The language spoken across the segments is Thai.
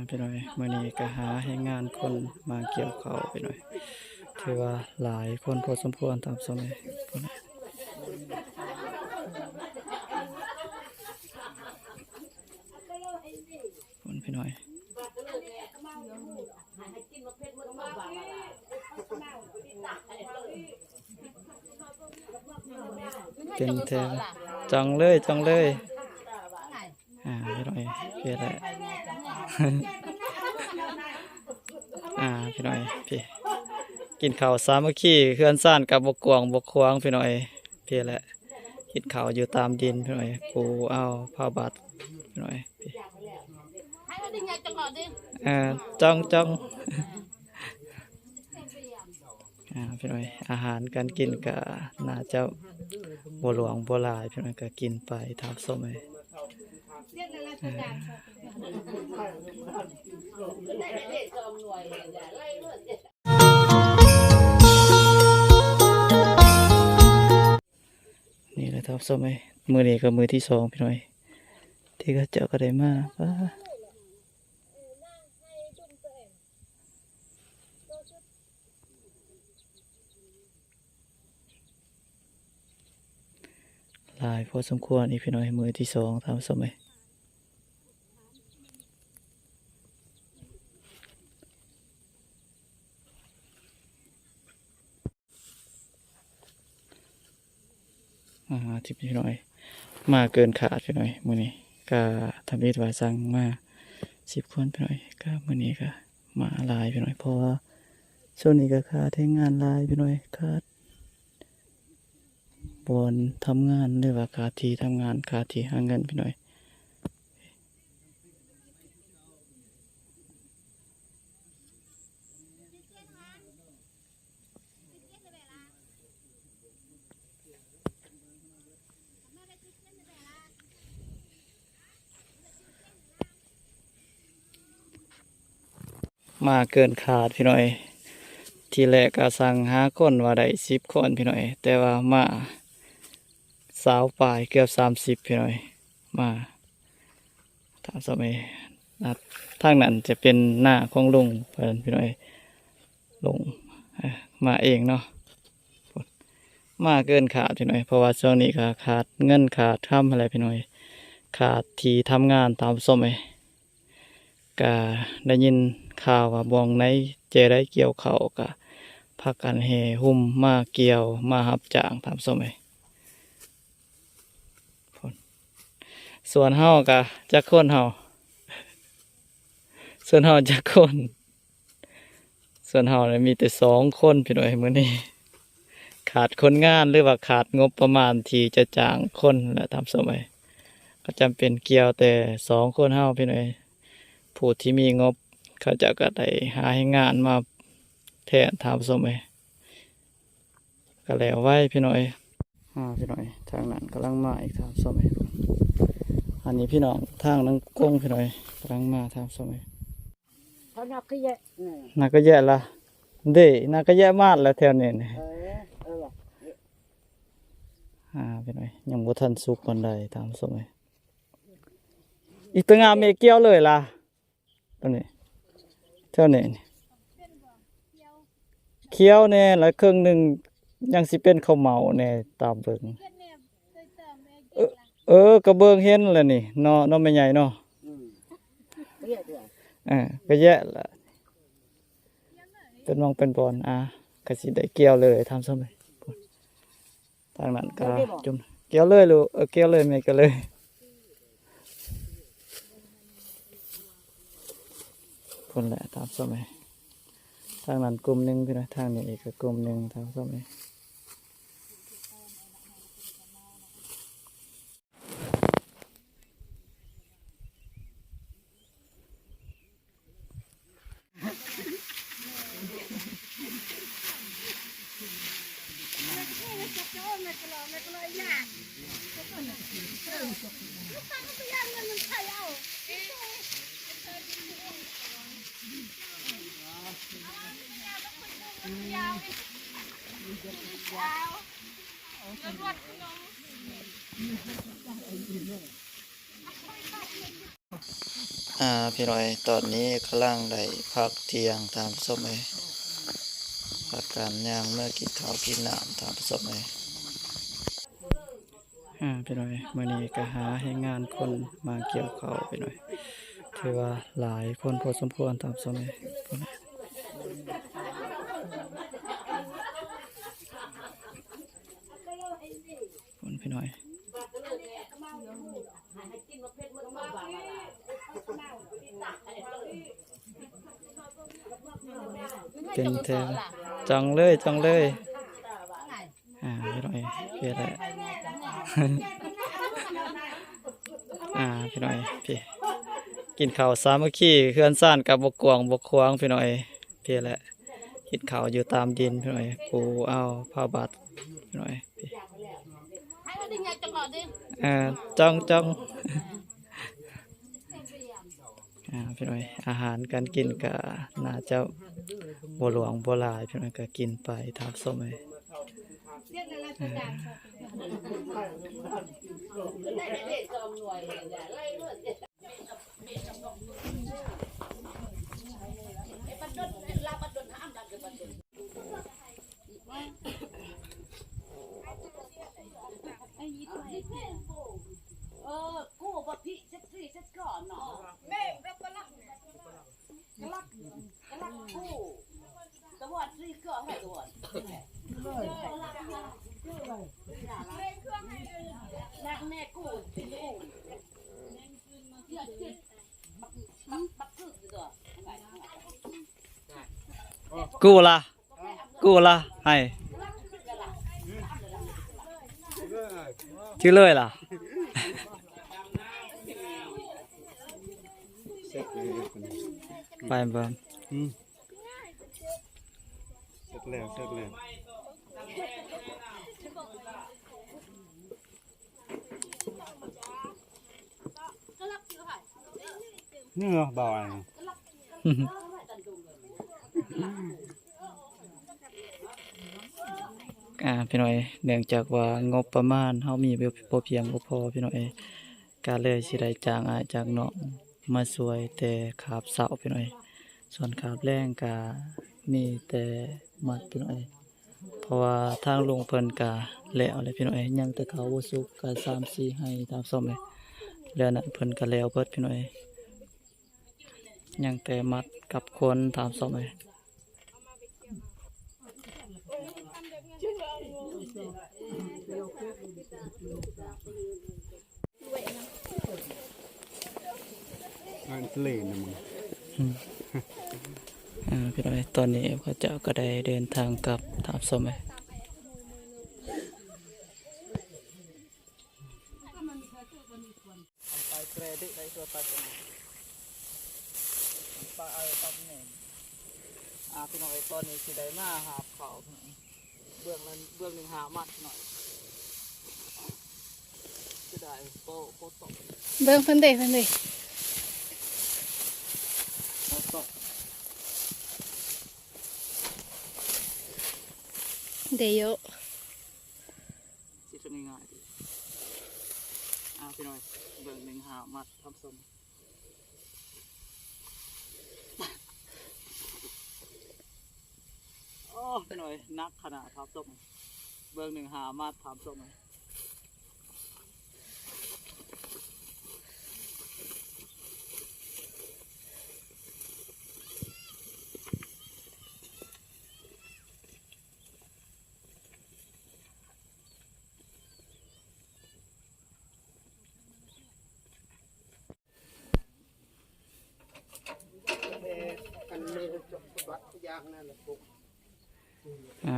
ไปหน่อยมื้อนี้ก็หาให้งานคนมาเกี่ยวข้าวไปหน่อยถือว่าหลายคนพอสมควรตามสมัยพุ่นน่ะพุ่นไปหน่อยเต็มแถวจังเลยจังเลยไปหน่อยเพี่แหละพี่หน่อยพี่กินข้าวสามัคคีเฮือนซ่านกับบกกวางบกควางพี่หน่อยพี่แหละกินข้าวอยู่ตามดินพี่หน่อยปูเอาผ้าบาดพี่หน่อยพี่จ้องจ้องพี่หน่อยอาหารการกินก็น่าจะบัวหลวงบัวลายพี่หน่อยก็กินไปทำส้มเลยนี่แหละทับส้มเลยมือนี้ก็มือที่สองพี่หน่อยที่ก็เจอก็ได้มาลายพอสมควรอีกพี่หน่อยมือที่สองทำส้มเลยที่พี่หน่อยมาเกินขาดพี่หน่อยมือนี้ก็ทำอิฐวาสั่งมา10 คนพี่หน่อยก็มือนี้ก็มาลายพี่หน่อยเพราะว่าช่วงนี้ก็ขาดให้งานลายพี่หน่อยขาดบอนทำงานหรือว่าขาดที่ทำงานขาดที่หาเงินพี่หน่อยมาเกินขาดพี่หน่อยทีแรกก็สั่ง5 คนว่าได้10 คนพี่หน่อยแต่ว่ามา20 ปลายเกือบ30พี่หน่อยมาถามสมัยทางนั้นจะเป็นหน้าของลุงเพิ่นพี่หน่อยลุงมาเองเนาะมาเกินขาดพี่หน่อยเพราะว่าช่วงนี้ก็ขาดเงินขาดทำอะไรพี่หน่อยขาดที่ทำงานตามสมัยก็ได้ยินข่าวว่าบองในเจได้เกี่ยวเขาก็พักกันแห่หุ่มมาเกี่ยวมาหับจ้างตามสมัยส่วนเฮาก็จักคนเฮาส่วนเฮาจักคนส่วนเฮาเนี่ยมีแต่2 คนพี่หน่อยมื้อนี้ขาดคนงานหรือว่าขาดงบประมาณที่จะจ้างคนและตามสมัยก็จำเป็นเกี่ยวแต่2 คนเฮาพี่หน่อยผู้ที่มีงบเขาจะก็ได้หาให้งานมาแทนทำสมัยก็แล้วไว้พี่หน่อยพี่หน่อยทางนั้นกำลังมาอีกทำสมัยอันนี้พี่น้องทางนังกงพี่หน่อยกำลังมาทำสมัยนักก็แย่นักก็แย่ละเด้นักก็แย่มากแล้วแถวนี้พี่หน่อยยังบ่ทันสุกปานใดทำสมัยอีกตัวงามเมเกี่ยวเลยล่ะตัวนี้เท่านี้เคี้ยวแน่แล้วครึ่งหนึ่งยังสิเป็นข้าวเหมาแน่ตามเบิ่งกระเบื้องเห็นแล้วนี่เนาะไม่ใหญ่เนาะก็แย่ละเป็นมองเป็นบอลก็สิได้เกี่ยวเลยทำซะไหมทางนั้นก็จุ่มเกี่ยวเลยลูกเกี่ยวเลยไม่ก็เลยคนแหละทำซะไหมทางนั้นกลุ่มหนึ่งพี่นะทางนี้อีกกลุ่มหนึ่งทำซะไหม พี่น้อยตอนนี้กำลังได้พักเที่ยงตามสมัยพักการย่างเมื่อกินข้าวกินน้ำตามสมัยพี่น้อยมื้อนี้ก็หาให้งานคนมาเกี่ยวข้าวพี่น้อยถือว่าหลายคนพอสมควรตามสมัยพุ่นน่ะพุ่นพี่น้อยเป็นเธอจังเลยจังเลยพี่น้อยเพี่แหละ พี่น้อยพี่กินข้าวสามัคคีเพื่อนซ่านกับบกกวางบกควางพี่น้อยพี่แหละกินข้าวอยู่ตามดินพี่น้อยปูเอาผ้าบาดพี่น้อยพี่จ้องจ้อง พี่น้อยอาหารการกินก็น่าจะบ่หลวงบ่หลายพี่น้อยก็กินไปตามสมัยกูบอกพี่เซ็ตซี่เซ็ตก่อนเนาะแม่แบบกะลักกูตะวันซี่ก่อนให้ตะวันนักแม่กูเป็นลูกเยอะจิตบักคือตัว กูละให้ชื่อเลยล่ะ ไปเบิ่ง เสร็จแล้วเสร็จแล้วนี่เหรอบ่อย พี่น้อยเนื่องจากว่างบประมาณเฮามีบ่เพียงบ่พอพี่น้อยก็เลยสิได้จ้างอ้ายจ้างน้องมาช่วยแต่ขาบเสาพี่น้อยส่วนขาบแรงก็มีแต่มัดพี่น้อยเพราะว่าทางลุงเพิ่นก็แล้วเลยพี่น้อยยังแต่เขาบ่สุกก็3-4ให้ตามซ่อมเลยแล้วนั้นเพิ่นก็แล้วเบิดพี่น้อยยังแต่มัดกับคนตามซ่อมเลย งานทะเลนะมึง พี่น้อยตอนนี้พระเจ้าก็ได้เดินทางกลับตามสมัยไปเกรดิได้ตัวตัดปลาเอาตัดแหน่งพี่น้อยตอนนี้สิได้มาหาเขาเบื้องนั้นเบื้องหนึ่งหามัดหน่อยจะได้โคตร เบิ่งเพิ่นเด้เพิ่นเด้ ตก เด้เยอะ สิเป็นง่ายดีพี่น้อยเบื้องหนึ่งหามัดทำสมโอ้พี่น้อยนักขนาดทับสมเบื้องหนึ่งหามัดทำสม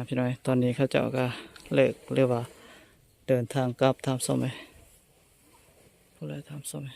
พี่น้อยตอนนี้เขาเจ้าก็เลิกเรียกว่าเดินทางกลับทำสมัยผู้ใดทำสมัย